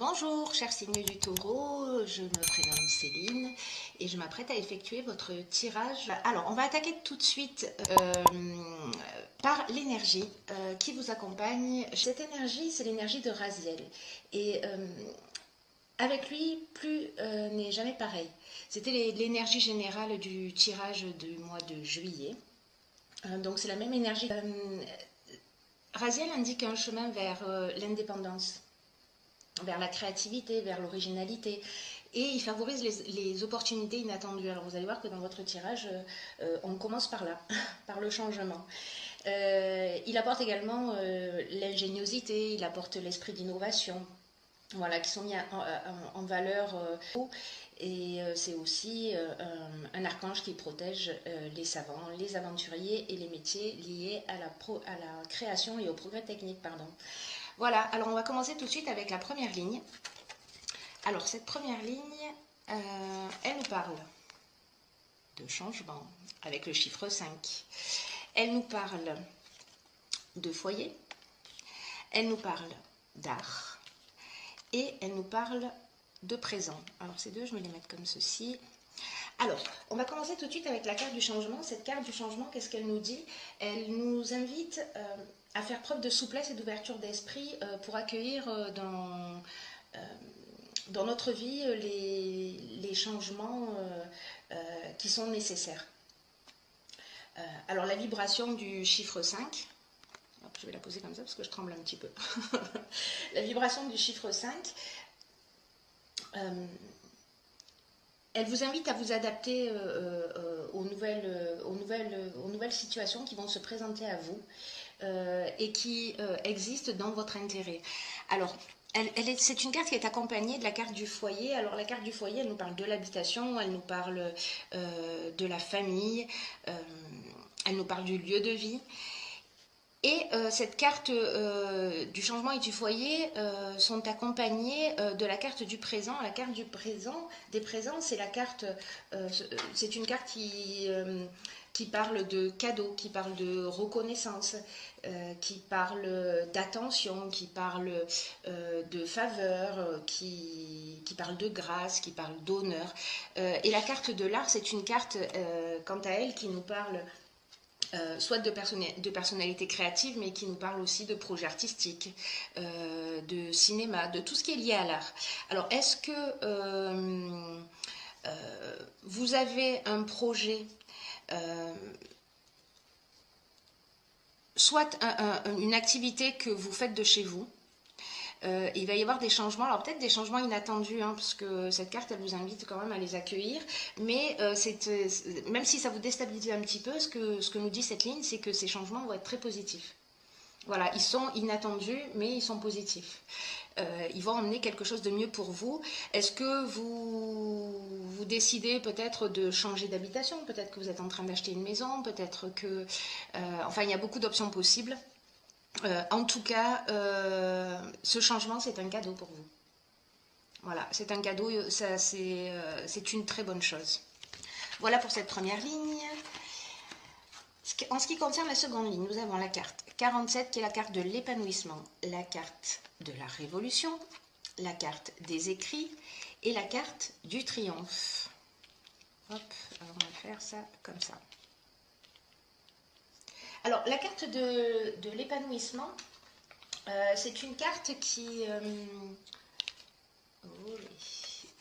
Bonjour, cher signe du Taureau, je me prénomme Céline et je m'apprête à effectuer votre tirage. Alors, on va attaquer tout de suite par l'énergie qui vous accompagne. Cette énergie, c'est l'énergie de Raziel. Et avec lui, plus n'est jamais pareil. C'était l'énergie générale du tirage du mois de juillet. Donc, c'est la même énergie. Raziel indique un chemin vers l'indépendance, vers la créativité, vers l'originalité, et il favorise les opportunités inattendues. Alors vous allez voir que dans votre tirage, on commence par là, par le changement. Il apporte également l'ingéniosité, il apporte l'esprit d'innovation, voilà, qui sont mis en valeur. Et c'est aussi un archange qui protège les savants, les aventuriers et les métiers liés à la création et au progrès technique, pardon. Voilà, alors on va commencer tout de suite avec la première ligne. Alors cette première ligne, elle nous parle de changement avec le chiffre 5. Elle nous parle de foyer, elle nous parle d'art et elle nous parle de présent. Alors ces deux, je vais les mettre comme ceci. Alors, on va commencer tout de suite avec la carte du changement. Cette carte du changement, qu'est-ce qu'elle nous dit? Elle nous invite à faire preuve de souplesse et d'ouverture d'esprit pour accueillir dans notre vie les changements qui sont nécessaires. Alors, la vibration du chiffre 5, hop, je vais la poser comme ça parce que je tremble un petit peu. La vibration du chiffre 5, elle vous invite à vous adapter aux nouvelles situations qui vont se présenter à vous et qui existent dans votre intérêt. Alors, c'est une carte qui est accompagnée de la carte du foyer. Alors, la carte du foyer, elle nous parle de l'habitation, elle nous parle de la famille, elle nous parle du lieu de vie. Et cette carte du changement et du foyer sont accompagnées de la carte du présent. La carte du présent, des présents, c'est la carte, c'est une carte qui parle de cadeaux, qui parle de reconnaissance, qui parle d'attention, qui parle de faveur, qui parle de grâce, qui parle d'honneur. Et la carte de l'art, c'est une carte, quant à elle, qui nous parle soit de personnalité créative, mais qui nous parle aussi de projets artistiques, de cinéma, de tout ce qui est lié à l'art. Alors, est-ce que vous avez un projet, soit une activité que vous faites de chez vous? Il va y avoir des changements, alors peut-être des changements inattendus, hein, parce que cette carte, elle vous invite quand même à les accueillir, mais même si ça vous déstabilise un petit peu, ce que nous dit cette ligne, c'est que ces changements vont être très positifs. Voilà, ils sont inattendus, mais ils sont positifs. Ils vont emmener quelque chose de mieux pour vous. Est-ce que vous décidez peut-être de changer d'habitation? Peut-être que vous êtes en train d'acheter une maison, peut-être que... enfin, il y a beaucoup d'options possibles. En tout cas, ce changement, c'est un cadeau pour vous. Voilà, c'est un cadeau, c'est une très bonne chose. Voilà pour cette première ligne. En ce qui concerne la seconde ligne, nous avons la carte 47 qui est la carte de l'épanouissement, la carte de la révolution, la carte des écrits et la carte du triomphe. Hop, alors on va faire ça comme ça. Alors, la carte de l'épanouissement, c'est une carte qui...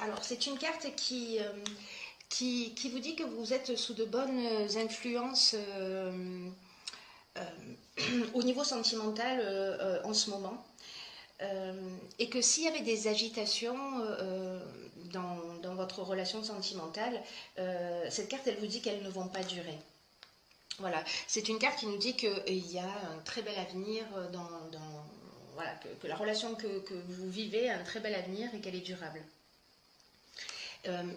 alors, c'est une carte qui vous dit que vous êtes sous de bonnes influences au niveau sentimental en ce moment. Et que s'il y avait des agitations dans votre relation sentimentale, cette carte, elle vous dit qu'elles ne vont pas durer. Voilà, c'est une carte qui nous dit qu'il y a un très bel avenir voilà, que la relation que vous vivez a un très bel avenir et qu'elle est durable.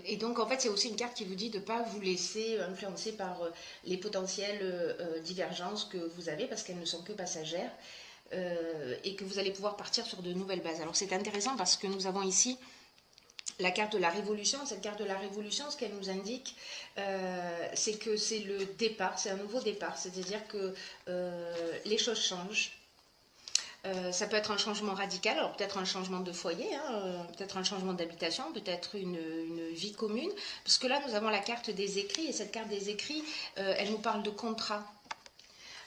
Et donc en fait c'est aussi une carte qui vous dit de ne pas vous laisser influencer par les potentielles divergences que vous avez parce qu'elles ne sont que passagères et que vous allez pouvoir partir sur de nouvelles bases. Alors c'est intéressant parce que nous avons ici la carte de la révolution. Cette carte de la révolution, ce qu'elle nous indique, c'est que c'est le départ, c'est un nouveau départ, c'est-à-dire que les choses changent. Ça peut être un changement radical, alors peut-être un changement de foyer, hein, peut-être un changement d'habitation, peut-être une vie commune, parce que là nous avons la carte des écrits, et cette carte des écrits, elle nous parle de contrat.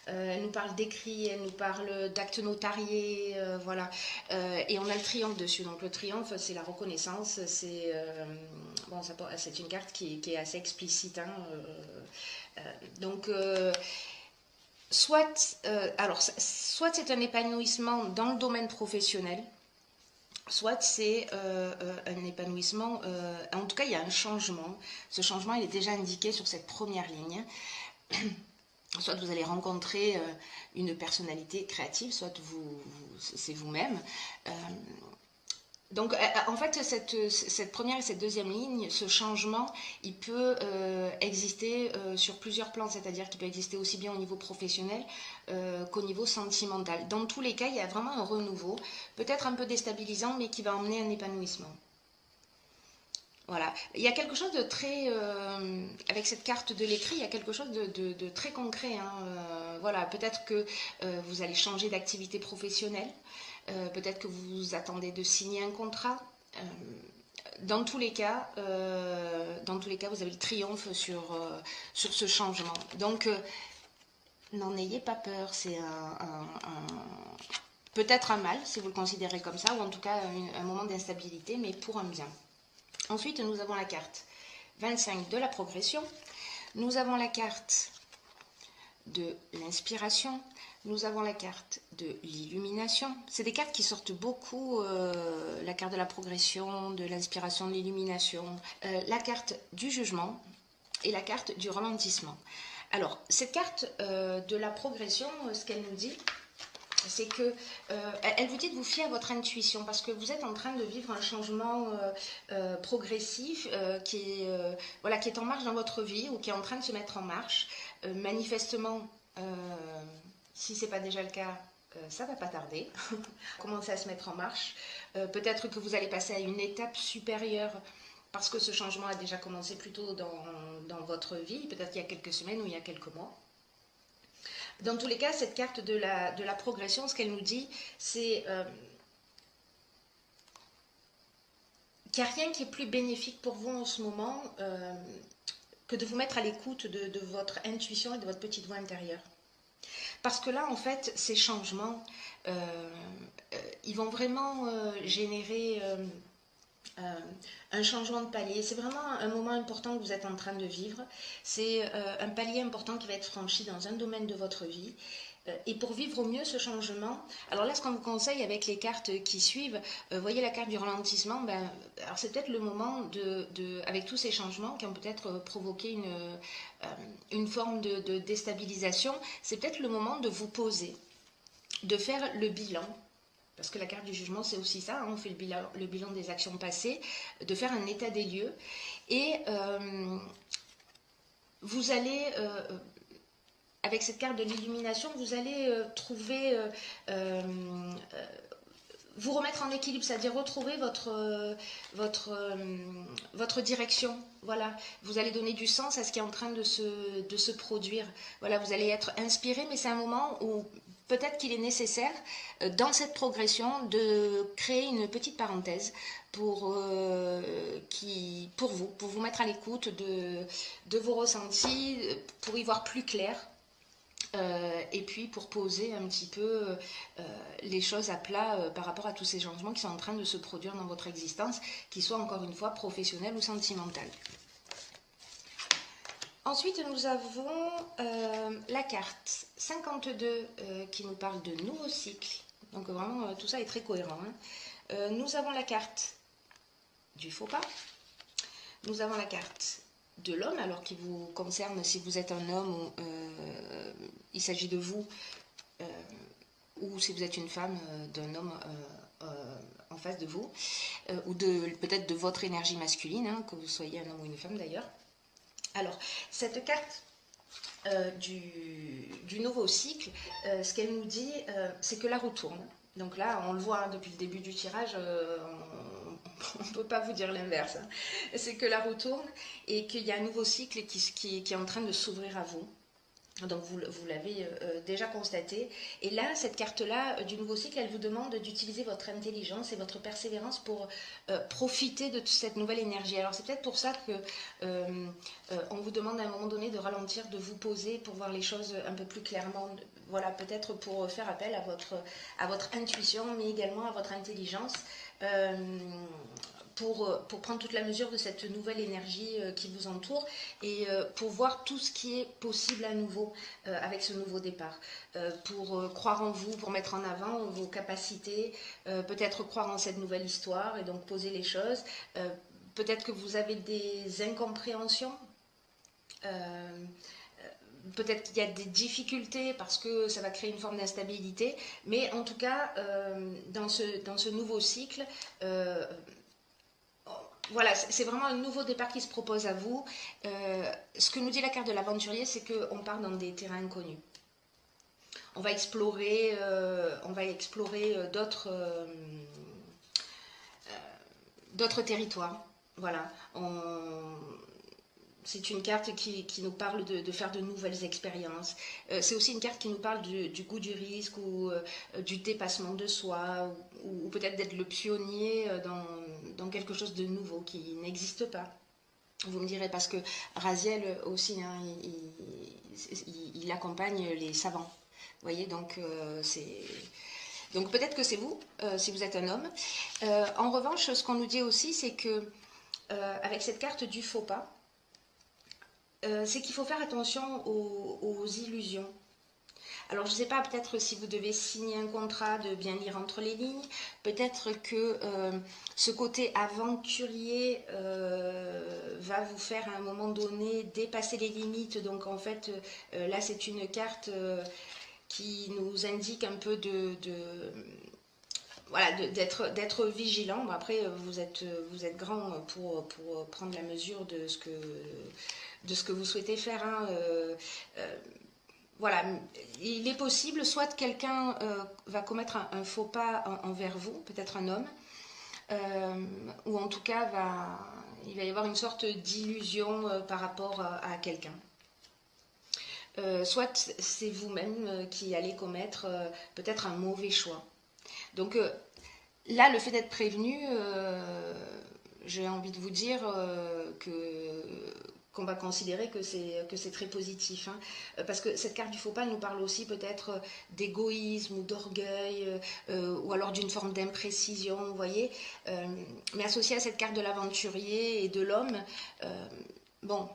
Elle nous parle d'écrits, elle nous parle d'actes notariés, voilà. Et on a le triomphe dessus. Donc le triomphe, c'est la reconnaissance. Bon, c'est une carte qui est assez explicite, hein, donc, soit c'est un épanouissement dans le domaine professionnel, soit c'est un épanouissement, en tout cas il y a un changement. Ce changement il est déjà indiqué sur cette première ligne. Soit vous allez rencontrer une personnalité créative, soit c'est vous-même. Donc, en fait, cette première et cette deuxième ligne, ce changement, il peut exister sur plusieurs plans, c'est-à-dire qu'il peut exister aussi bien au niveau professionnel qu'au niveau sentimental. Dans tous les cas, il y a vraiment un renouveau, peut-être un peu déstabilisant, mais qui va emmener un épanouissement. Voilà, il y a quelque chose de très, avec cette carte de l'écrit, il y a quelque chose de très concret, hein. Voilà, peut-être que vous allez changer d'activité professionnelle, peut-être que vous attendez de signer un contrat. Dans tous les cas, vous avez le triomphe sur ce changement. Donc, n'en ayez pas peur, c'est peut-être un mal, si vous le considérez comme ça, ou en tout cas un moment d'instabilité, mais pour un bien. Ensuite, nous avons la carte 25 de la progression. Nous avons la carte de l'inspiration. Nous avons la carte de l'illumination. C'est des cartes qui sortent beaucoup, la carte de la progression, de l'inspiration, de l'illumination, la carte du jugement et la carte du ralentissement. Alors, cette carte de la progression, ce qu'elle nous dit, c'est que elle vous dit de vous fier à votre intuition parce que vous êtes en train de vivre un changement progressif qui est en marche dans votre vie ou qui est en train de se mettre en marche. Manifestement, si ce n'est pas déjà le cas, ça ne va pas tarder. Commencer à se mettre en marche. Peut-être que vous allez passer à une étape supérieure parce que ce changement a déjà commencé plus tôt dans votre vie, peut-être il y a quelques semaines ou il y a quelques mois. Dans tous les cas, cette carte de la progression, ce qu'elle nous dit, c'est qu'il n'y a rien qui est plus bénéfique pour vous en ce moment que de vous mettre à l'écoute de votre intuition et de votre petite voix intérieure. Parce que là, en fait, ces changements, ils vont vraiment générer un changement de palier. C'est vraiment un moment important que vous êtes en train de vivre. C'est un palier important qui va être franchi dans un domaine de votre vie. Et pour vivre au mieux ce changement, alors là, ce qu'on vous conseille avec les cartes qui suivent, voyez la carte du ralentissement, alors c'est peut-être le moment avec tous ces changements qui ont peut-être provoqué une forme de déstabilisation, c'est peut-être le moment de vous poser, de faire le bilan. Parce que la carte du jugement, c'est aussi ça, hein, on fait le bilan des actions passées, de faire un état des lieux. Et vous allez, avec cette carte de l'illumination, vous allez trouver, vous remettre en équilibre, c'est-à-dire retrouver votre direction. Voilà, vous allez donner du sens à ce qui est en train de se produire. Voilà, vous allez être inspiré, mais c'est un moment où peut-être qu'il est nécessaire, dans cette progression, de créer une petite parenthèse pour vous mettre à l'écoute de vos ressentis, pour y voir plus clair. Et puis pour poser un petit peu les choses à plat par rapport à tous ces changements qui sont en train de se produire dans votre existence, qu'ils soient encore une fois professionnels ou sentimentaux. Ensuite, nous avons la carte 52 qui nous parle de nouveaux cycles. Donc vraiment, tout ça est très cohérent, hein. Nous avons la carte du faux pas. Nous avons la carte de l'homme, alors qui vous concerne si vous êtes un homme ou il s'agit de vous, ou si vous êtes une femme, d'un homme en face de vous, ou peut-être de votre énergie masculine, hein, que vous soyez un homme ou une femme d'ailleurs. Alors, cette carte du nouveau cycle, ce qu'elle nous dit, c'est que la roue tourne. Donc là, on le voit hein, depuis le début du tirage, on ne peut pas vous dire l'inverse. Hein. C'est que la roue tourne et qu'il y a un nouveau cycle qui est en train de s'ouvrir à vous. Donc vous l'avez déjà constaté. Et là, cette carte-là du nouveau cycle, elle vous demande d'utiliser votre intelligence et votre persévérance pour profiter de toute cette nouvelle énergie. Alors c'est peut-être pour ça que on vous demande à un moment donné de ralentir, de vous poser pour voir les choses un peu plus clairement. Voilà, peut-être pour faire appel à votre intuition, mais également à votre intelligence. Euh, pour prendre toute la mesure de cette nouvelle énergie qui vous entoure et pour voir tout ce qui est possible à nouveau avec ce nouveau départ. Pour croire en vous, pour mettre en avant vos capacités, peut-être croire en cette nouvelle histoire et donc poser les choses. Peut-être que vous avez des incompréhensions. Euh, Peut-être qu'il y a des difficultés parce que ça va créer une forme d'instabilité, mais en tout cas, dans ce nouveau cycle, voilà, c'est vraiment un nouveau départ qui se propose à vous. Ce que nous dit la carte de l'aventurier, c'est qu'on part dans des terrains inconnus. On va explorer, d'autres territoires. Voilà. C'est une carte qui nous parle de faire de nouvelles expériences. C'est aussi une carte qui nous parle du goût du risque ou du dépassement de soi ou peut-être d'être le pionnier dans quelque chose de nouveau qui n'existe pas. Vous me direz parce que Raziel aussi, hein, il accompagne les savants. Vous voyez, donc donc peut-être que c'est vous, si vous êtes un homme. En revanche, ce qu'on nous dit aussi, c'est que avec cette carte du faux pas, c'est qu'il faut faire attention aux illusions. Alors je ne sais pas, peut-être si vous devez signer un contrat, de bien lire entre les lignes, peut-être que ce côté aventurier va vous faire à un moment donné dépasser les limites. Donc en fait, là c'est une carte qui nous indique un peu voilà, d'être vigilant. Bon, après, vous êtes grand pour prendre la mesure de ce que vous souhaitez faire. Hein. Voilà, il est possible, soit quelqu'un va commettre un faux pas envers vous, peut-être un homme, ou en tout cas il va y avoir une sorte d'illusion par rapport à quelqu'un. Soit c'est vous-même qui allez commettre peut-être un mauvais choix. Donc là, le fait d'être prévenu, j'ai envie de vous dire qu'on va considérer que c'est très positif. Hein. Parce que cette carte du faux pas nous parle aussi peut-être d'égoïsme ou d'orgueil, ou alors d'une forme d'imprécision, vous voyez. Mais associé à cette carte de l'aventurier et de l'homme, bon,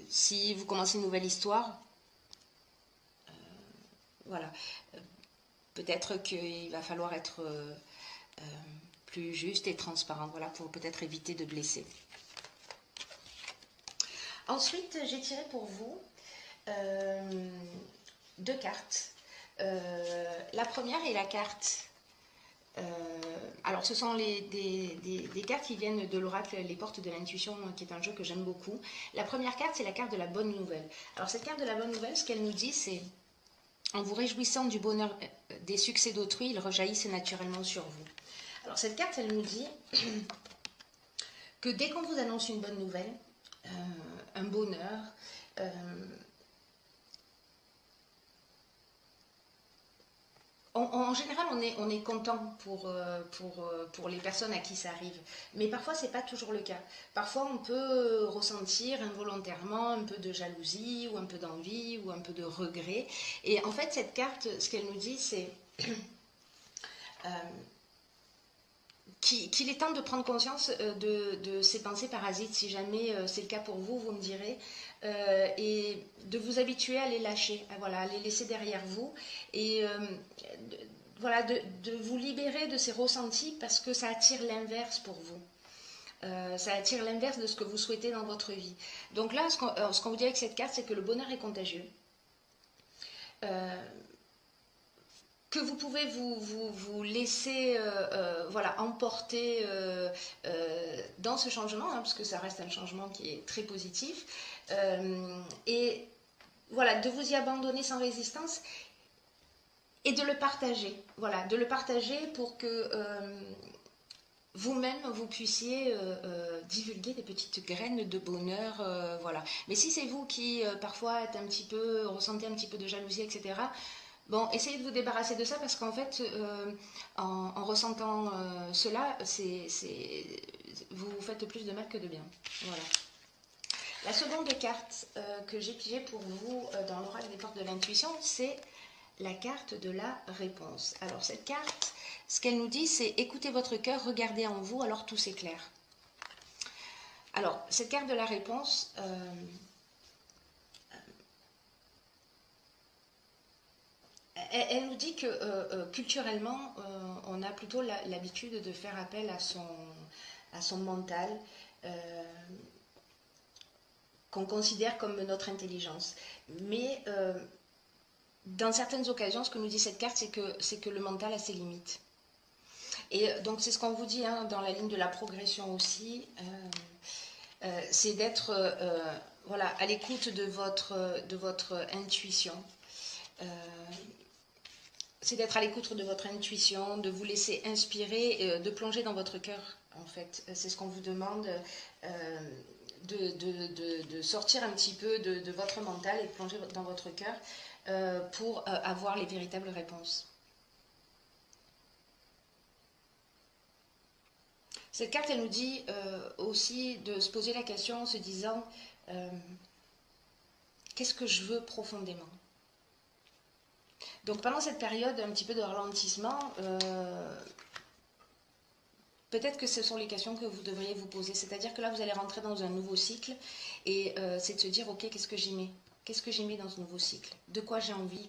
si vous commencez une nouvelle histoire, voilà, peut-être qu'il va falloir être plus juste et transparent, voilà, pour peut-être éviter de blesser. Ensuite, j'ai tiré pour vous deux cartes. La première est la carte. Alors, ce sont des cartes qui viennent de l'oracle Les Portes de l'Intuition, qui est un jeu que j'aime beaucoup. La première carte, c'est la carte de la bonne nouvelle. Alors, cette carte de la bonne nouvelle, ce qu'elle nous dit, c'est: en vous réjouissant du bonheur des succès d'autrui, ils rejaillissent naturellement sur vous. Alors, cette carte, elle nous dit que dès qu'on vous annonce une bonne nouvelle, un bonheur, en général, on est content pour les personnes à qui ça arrive. Mais parfois, ce n'est pas toujours le cas. Parfois, on peut ressentir involontairement un peu de jalousie, ou un peu d'envie, ou un peu de regret. Et en fait, cette carte, ce qu'elle nous dit, c'est qu'il est temps de prendre conscience de ces pensées parasites. Si jamais c'est le cas pour vous, vous me direz. Et de vous habituer à les lâcher, à les laisser derrière vous. Et voilà, de vous libérer de ces ressentis parce que ça attire l'inverse pour vous. Ça attire l'inverse de ce que vous souhaitez dans votre vie. Donc là, ce qu'on vous dit avec cette carte, c'est que le bonheur est contagieux. Que vous pouvez vous laisser emporter dans ce changement, hein, parce que ça reste un changement qui est très positif. Et voilà, de vous y abandonner sans résistance et de le partager. Voilà, de le partager pour que vous-même, vous puissiez divulguer des petites graines de bonheur, voilà. Mais si c'est vous qui, parfois, êtes un petit peu, ressentez un petit peu de jalousie, etc., bon, essayez de vous débarrasser de ça parce qu'en fait, en ressentant cela, vous faites plus de mal que de bien. Voilà. La seconde carte que j'ai pigée pour vous dans l'oracle des portes de l'intuition, c'est la carte de la réponse. Alors cette carte, ce qu'elle nous dit, c'est écoutez votre cœur, regardez en vous, alors tout s'éclaire. Alors cette carte de la réponse, elle nous dit que culturellement, on a plutôt l'habitude de faire appel à son mental, qu'on considère comme notre intelligence. Mais dans certaines occasions, ce que nous dit cette carte, c'est que le mental a ses limites. Et donc c'est ce qu'on vous dit hein, dans la ligne de la progression aussi, c'est d'être voilà, à l'écoute de votre intuition. C'est d'être à l'écoute de votre intuition, de vous laisser inspirer, de plonger dans votre cœur, en fait. C'est ce qu'on vous demande, de sortir un petit peu de votre mental et de plonger dans votre cœur pour avoir les véritables réponses. Cette carte, elle nous dit aussi de se poser la question en se disant qu'est-ce que je veux profondément? Donc pendant cette période un petit peu de ralentissement, peut-être que ce sont les questions que vous devriez vous poser. C'est-à-dire que là, vous allez rentrer dans un nouveau cycle et c'est de se dire, ok, qu'est-ce que j'y mets? Qu'est-ce que j'y mets dans ce nouveau cycle? De quoi j'ai envie